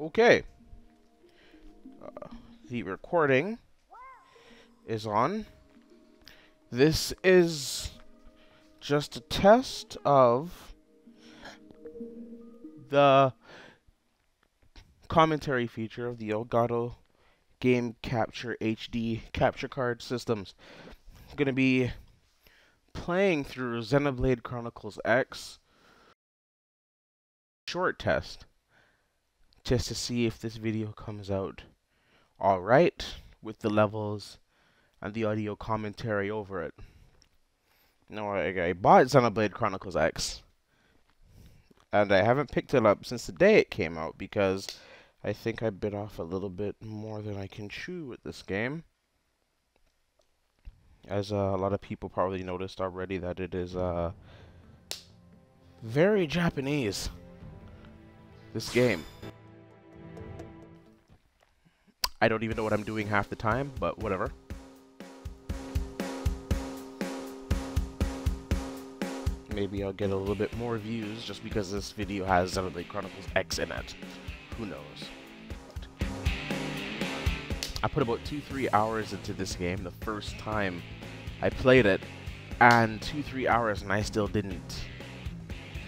Okay. The recording is on. This is just a test of the commentary feature of the Elgato Game Capture HD capture card systems. I'm going to be playing through Xenoblade Chronicles X short test just to see if this video comes out alright with the levels and the audio commentary over it. Now, I bought Xenoblade Chronicles X, and I haven't picked it up since the day it came out because I think I bit off a little bit more than I can chew with this game. As a lot of people probably noticed already that it is very Japanese, this game. I don't even know what I'm doing half the time, but whatever. Maybe I'll get a little bit more views just because this video has Xenoblade Chronicles X in it. Who knows? But I put about 2-3 hours into this game the first time I played it, and 2-3 hours and I still didn't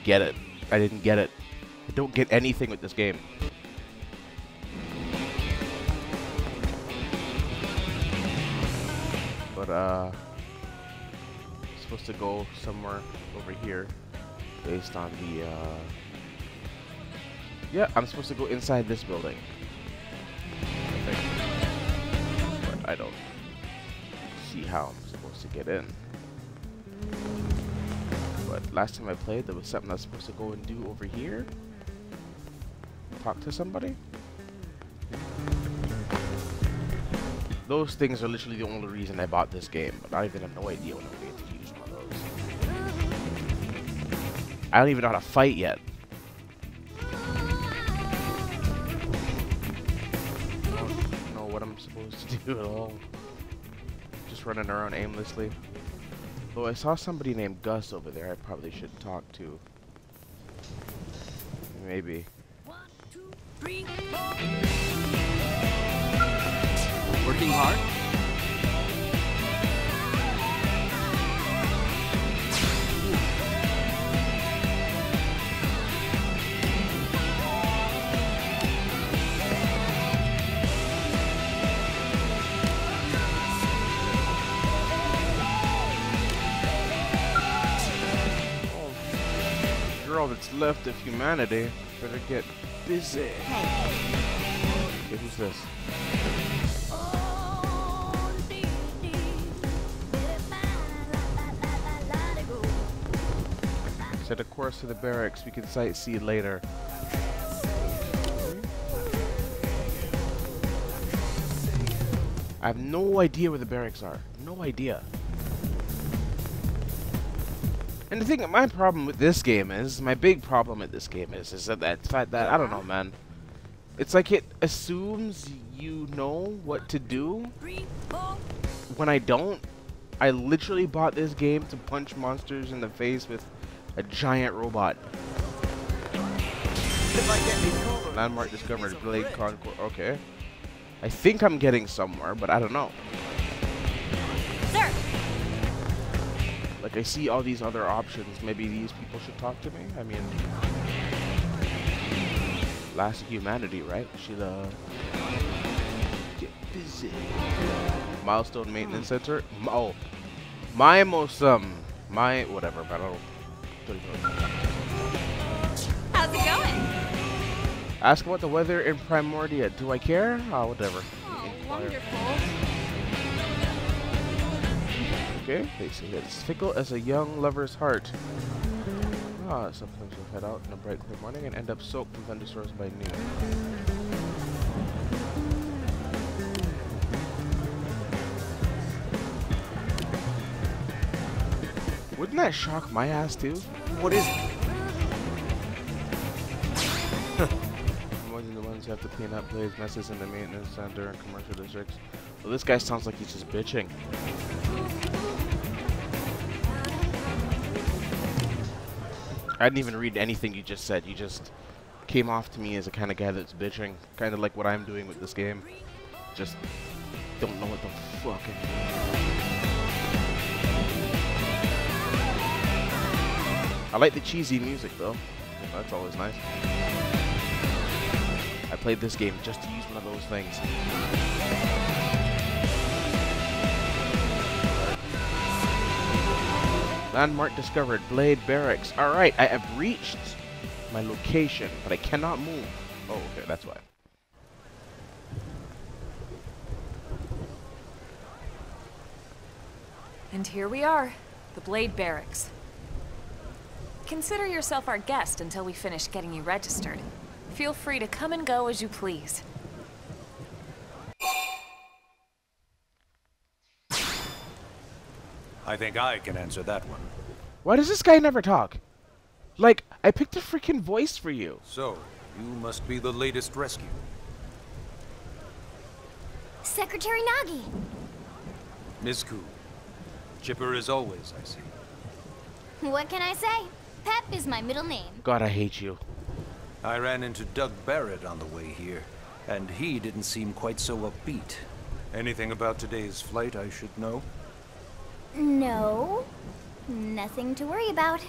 get it. I didn't get it. I don't get anything with this game. But supposed to go somewhere over here based on the yeah, I'm supposed to go inside this building, I think. But I don't see how I'm supposed to get in. But last time I played, there was something I was supposed to go and do over here. Talk to somebody. Those things are literally the only reason I bought this game, but I even have no idea when I'm going to use one of those. I don't even know how to fight yet. I don't know what I'm supposed to do at all. Just running around aimlessly. Though I saw somebody named Gus over there I probably should talk to. Maybe. 1, 2, 3, 4. Working hard? Oh, girl that's left of humanity better get busy. Okay, who's this? Set a course to the barracks. We can sightsee later. I have no idea where the barracks are. No idea. And the thing, my problem with this game is, my big problem with this game is that fact that, I don't know, man. It's like it assumes you know what to do. 3, 4. When I don't. I literally bought this game to punch monsters in the face with a giant robot. Landmark discovered. Blade Concord. Okay. I think I'm getting somewhere, but I don't know. Sir. Like, I see all these other options. Maybe these people should talk to me? I mean, last of humanity, right? Should, get busy. Milestone Maintenance Center? Oh. My whatever, but I don't. How's it going? Ask about the weather in Primordia. Do I care? Oh, whatever. Oh, wonderful. Okay, they say it's fickle as a young lover's heart. Ah, sometimes you'll head out in a bright clear morning and end up soaked in thunderstorms by noon. Wouldn't that shock my ass too? What is it? More than the ones who have to clean up blades, messes in the maintenance center and commercial districts. Well, this guy sounds like he's just bitching. I didn't even read anything you just said. You just came off to me as a kind of guy that's bitching, kind of like what I'm doing with this game. Just don't know what the fuck I'm doing. I like the cheesy music though. That's always nice. I played this game just to use one of those things. Landmark discovered, Blade Barracks. Alright, I have reached my location, but I cannot move. Oh, okay, that's why. And here we are, the Blade Barracks. Consider yourself our guest until we finish getting you registered. Feel free to come and go as you please. I think I can answer that one. Why does this guy never talk? Like, I picked a freaking voice for you. So, you must be the latest rescue. Secretary Nagi! Ms. Koo. Chipper as always, I see. What can I say? Pep is my middle name. God, I hate you. I ran into Doug Barrett on the way here, and he didn't seem quite so upbeat. Anything about today's flight I should know? No. Nothing to worry about.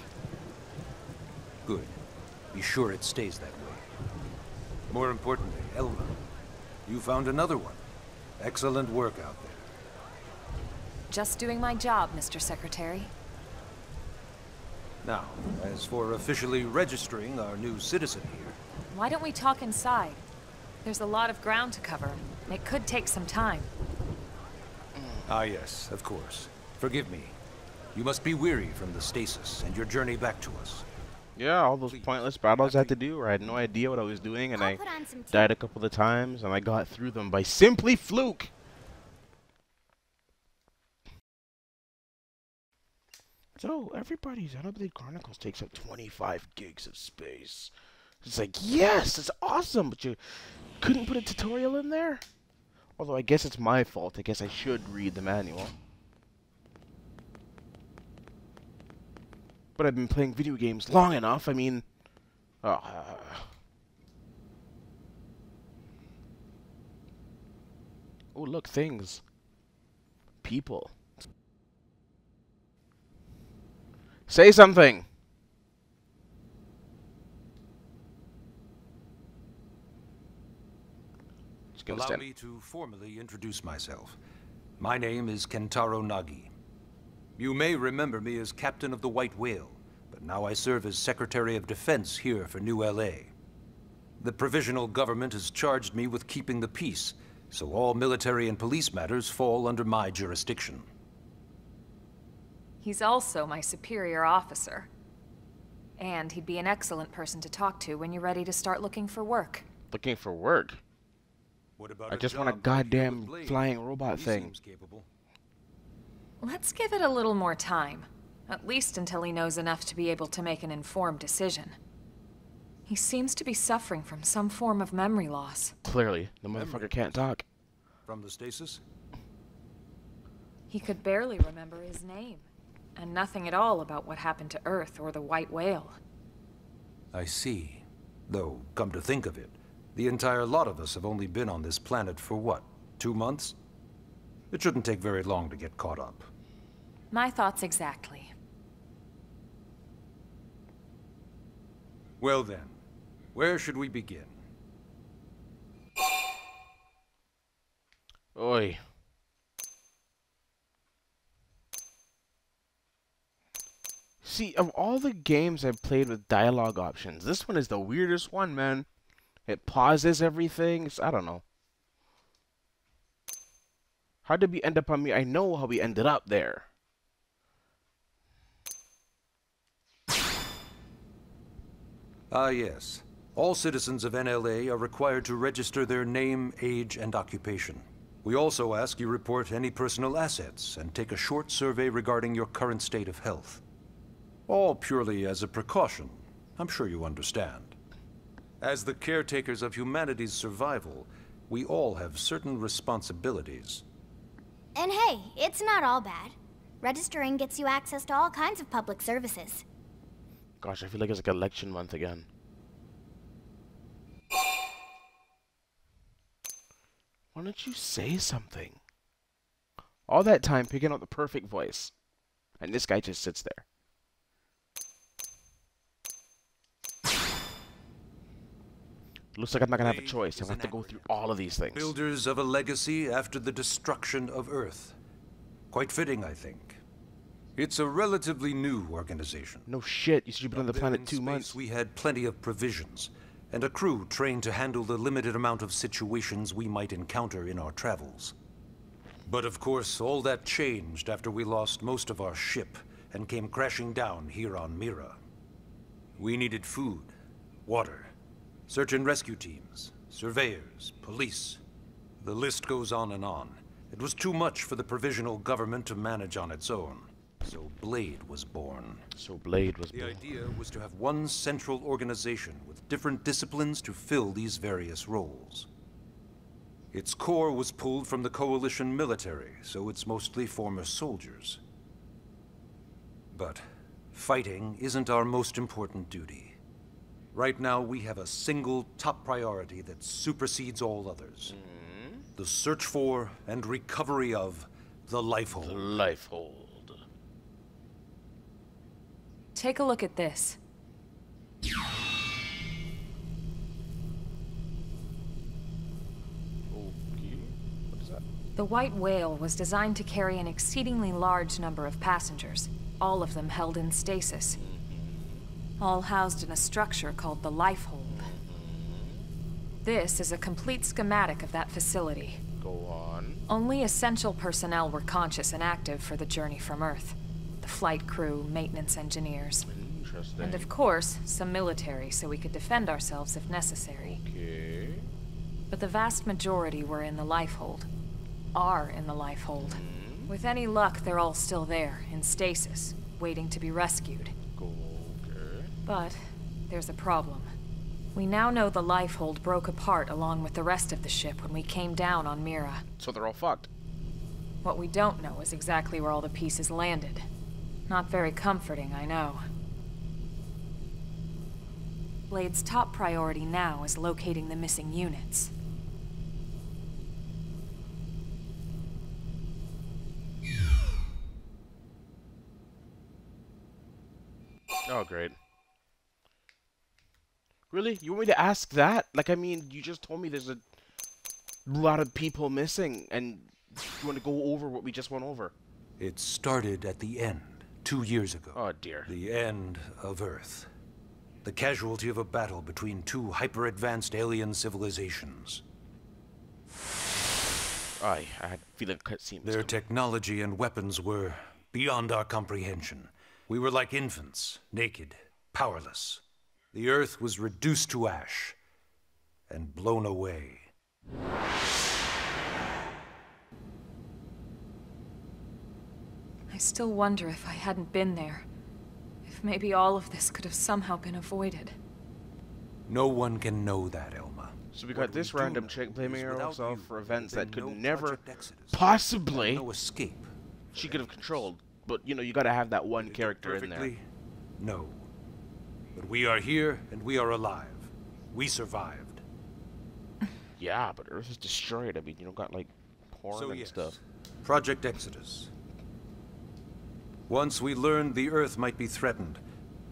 Good. Be sure it stays that way. More importantly, Elma, you found another one. Excellent work out there. Just doing my job, Mr. Secretary. Now, as for officially registering our new citizen here... Why don't we talk inside? There's a lot of ground to cover. It could take some time. Ah yes, of course. Forgive me. You must be weary from the stasis and your journey back to us. Yeah, all those pointless battles I had to do where I had no idea what I was doing, and I died a couple of times, and I got through them by simply fluke. So, everybody's Xenoblade Chronicles takes up 25 gigs of space. It's like, yes, it's awesome, but you couldn't put a tutorial in there? Although I guess it's my fault. I guess I should read the manual. But I've been playing video games long enough. I mean... Oh, look, things. People. Say something! Allow me to formally introduce myself. My name is Kentaro Nagi. You may remember me as Captain of the White Whale, but now I serve as Secretary of Defense here for New LA. The provisional government has charged me with keeping the peace, so all military and police matters fall under my jurisdiction. He's also my superior officer. And he'd be an excellent person to talk to when you're ready to start looking for work. Looking for work? What about I just want a goddamn flying robot thing. Let's give it a little more time. At least until he knows enough to be able to make an informed decision. He seems to be suffering from some form of memory loss. Clearly, the motherfucker can't talk. From the stasis? He could barely remember his name. And nothing at all about what happened to Earth or the White Whale. I see. Though, come to think of it, the entire lot of us have only been on this planet for what, 2 months? It shouldn't take very long to get caught up. My thoughts exactly. Well then, where should we begin? Oi. See, of all the games I've played with dialogue options, this one is the weirdest one, man. It pauses everything. I don't know. How did we end up on me? I know how we ended up there. Ah, yes. All citizens of NLA are required to register their name, age, and occupation. We also ask you report any personal assets and take a short survey regarding your current state of health. All purely as a precaution. I'm sure you understand. As the caretakers of humanity's survival, we all have certain responsibilities. And hey, it's not all bad. Registering gets you access to all kinds of public services. Gosh, I feel like it's like election month again. don't you say something? All that time picking out the perfect voice. And this guy just sits there. Looks like I'm not gonna have a choice. I'm gonna have to go through all of these things. Builders of a legacy after the destruction of Earth. Quite fitting, I think. It's a relatively new organization. No shit, you said you've been on the Up there planet in 2 space, months. We had plenty of provisions, and a crew trained to handle the limited amount of situations we might encounter in our travels. But of course, all that changed after we lost most of our ship and came crashing down here on Mira. We needed food, water, search and rescue teams, surveyors, police. The list goes on and on. It was too much for the provisional government to manage on its own. So Blade was born. The idea was to have one central organization with different disciplines to fill these various roles. Its core was pulled from the Coalition military, so it's mostly former soldiers. But fighting isn't our most important duty. Right now, we have a single top priority that supersedes all others. The search for and recovery of the Lifehold. The Lifehold. Take a look at this. Okay. What is that? The White Whale was designed to carry an exceedingly large number of passengers, all of them held in stasis. All housed in a structure called the Lifehold. This is a complete schematic of that facility. Go on. Only essential personnel were conscious and active for the journey from Earth. The flight crew, maintenance engineers. Interesting. And of course, some military so we could defend ourselves if necessary. Okay. But the vast majority were in the Lifehold. Are in the Lifehold. With any luck, they're all still there, in stasis, waiting to be rescued. Okay. But there's a problem. We now know the Lifehold broke apart along with the rest of the ship when we came down on Mira. So they're all fucked. What we don't know is exactly where all the pieces landed. Not very comforting, I know. Blade's top priority now is locating the missing units. Oh, great. Really? You want me to ask that? Like, I mean, you just told me there's a lot of people missing, and you want to go over what we just went over? It started at the end, 2 years ago. Oh, dear. The end of Earth. The casualty of a battle between two hyper-advanced alien civilizations. I had a feeling cutscene was Their coming. technology and weapons were beyond our comprehension. We were like infants, naked, powerless. The Earth was reduced to ash and blown away. I still wonder if I hadn't been there. If maybe all of this could have somehow been avoided. No one can know that, Elma. So we got this What we random do chick know blaming is without herself you, for events there'd that been could no never Project Exodus, possibly no escape. she could have controlled. But, you know, you gotta have that one Did it character in there. perfectly? No. But we are here, and we are alive. We survived. Yeah, but Earth is destroyed. I mean, you know, got, like, porn and stuff. Project Exodus. Once we learned the Earth might be threatened,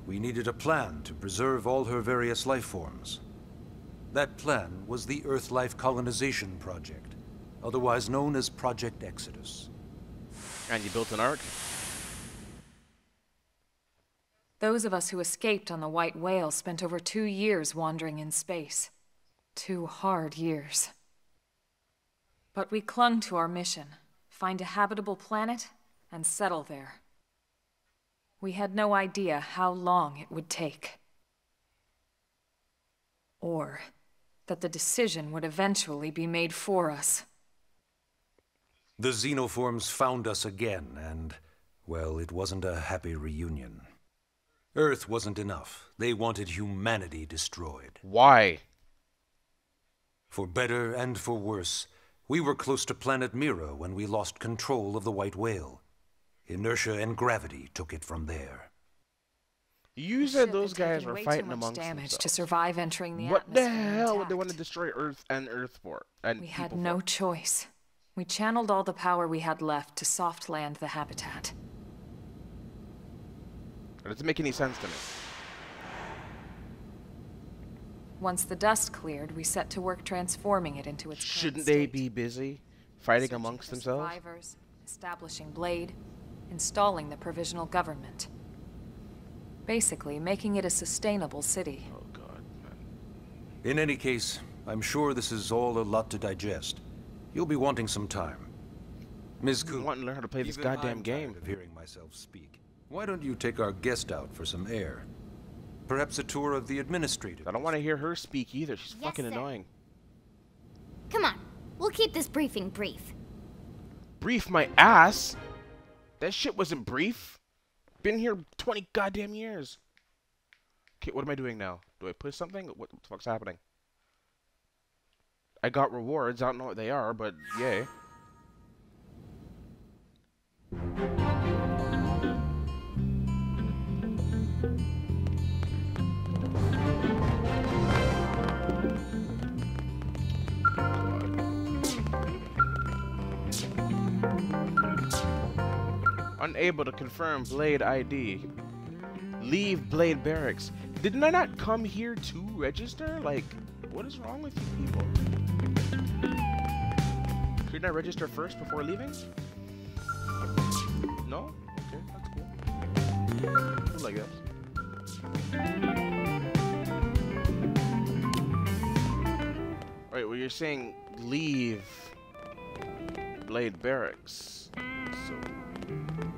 we needed a plan to preserve all her various life forms. That plan was the Earth Life Colonization Project, otherwise known as Project Exodus. And you built an ark? Those of us who escaped on the White Whale spent over 2 years wandering in space. 2 hard years. But we clung to our mission, find a habitable planet and settle there. We had no idea how long it would take. Or that the decision would eventually be made for us. The xenoforms found us again, and, well, it wasn't a happy reunion. Earth wasn't enough. They wanted humanity destroyed. Why? For better and for worse, we were close to planet Mira when we lost control of the White Whale. Inertia and gravity took it from there. You The said ship those had guys taken were way fighting too much amongst damage to themselves. survive entering the What the atmosphere hell would they want to intact. destroy Earth and Earth for? And We had people no for? choice. We channeled all the power we had left to soft land the habitat. That doesn't make any sense to me. Once the dust cleared, we set to work transforming it into its current Shouldn't they state. be busy fighting Searching amongst for themselves? survivors, establishing Blade, installing the provisional government. Basically, making it a sustainable city. Oh god, man. In any case, I'm sure this is all a lot to digest. You'll be wanting some time. Ms. I Coop, want to learn how to play this even goddamn I'm game. tired of hearing myself speak. Why don't you take our guest out for some air? Perhaps a tour of the administrative. I don't want to hear her speak either. She's Yes, fucking sir. annoying. Come on, we'll keep this briefing brief. Brief my ass. That shit wasn't brief. Been here 20 goddamn years. Okay, what am I doing now? Do I push something? What the fuck's happening? I got rewards. I don't know what they are, but yay. Unable to confirm Blade ID. Leave Blade Barracks. Didn't I not come here to register? Like, what is wrong with you people? Couldn't I register first before leaving? No? Okay, that's cool. Cool like that. Alright, well you're saying leave Blade Barracks. So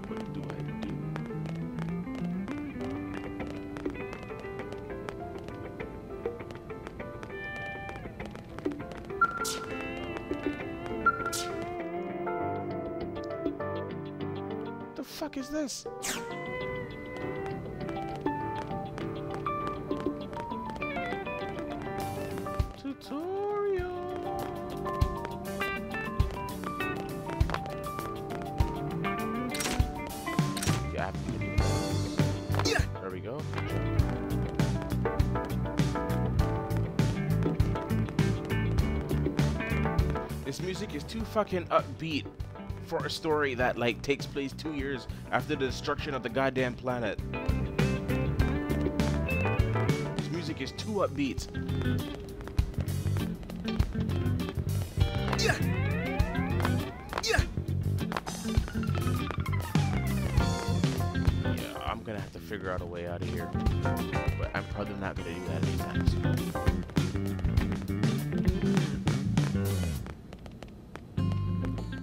what do I do? What the fuck is this? Tutorial. Yeah, I have to do this. There we go. This music is too fucking upbeat for a story that like takes place 2 years after the destruction of the goddamn planet. This music is too upbeat. Yeah, I'm gonna have to figure out a way out of here. But I'm probably not gonna do that anytime soon.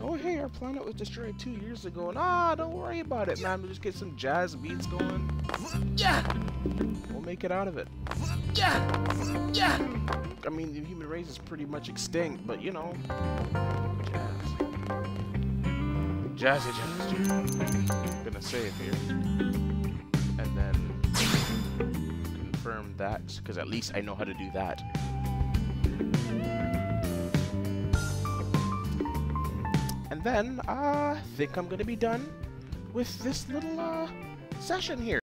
Oh hey, our planet was destroyed 2 years ago, and don't worry about it, man. We'll just get some jazz beats going. Yeah, we'll make it out of it. Yeah. I mean, the human race is pretty much extinct, but you know, jazz. I'm gonna save here, and then confirm that, because at least I know how to do that. And then I think I'm gonna be done with this little session here.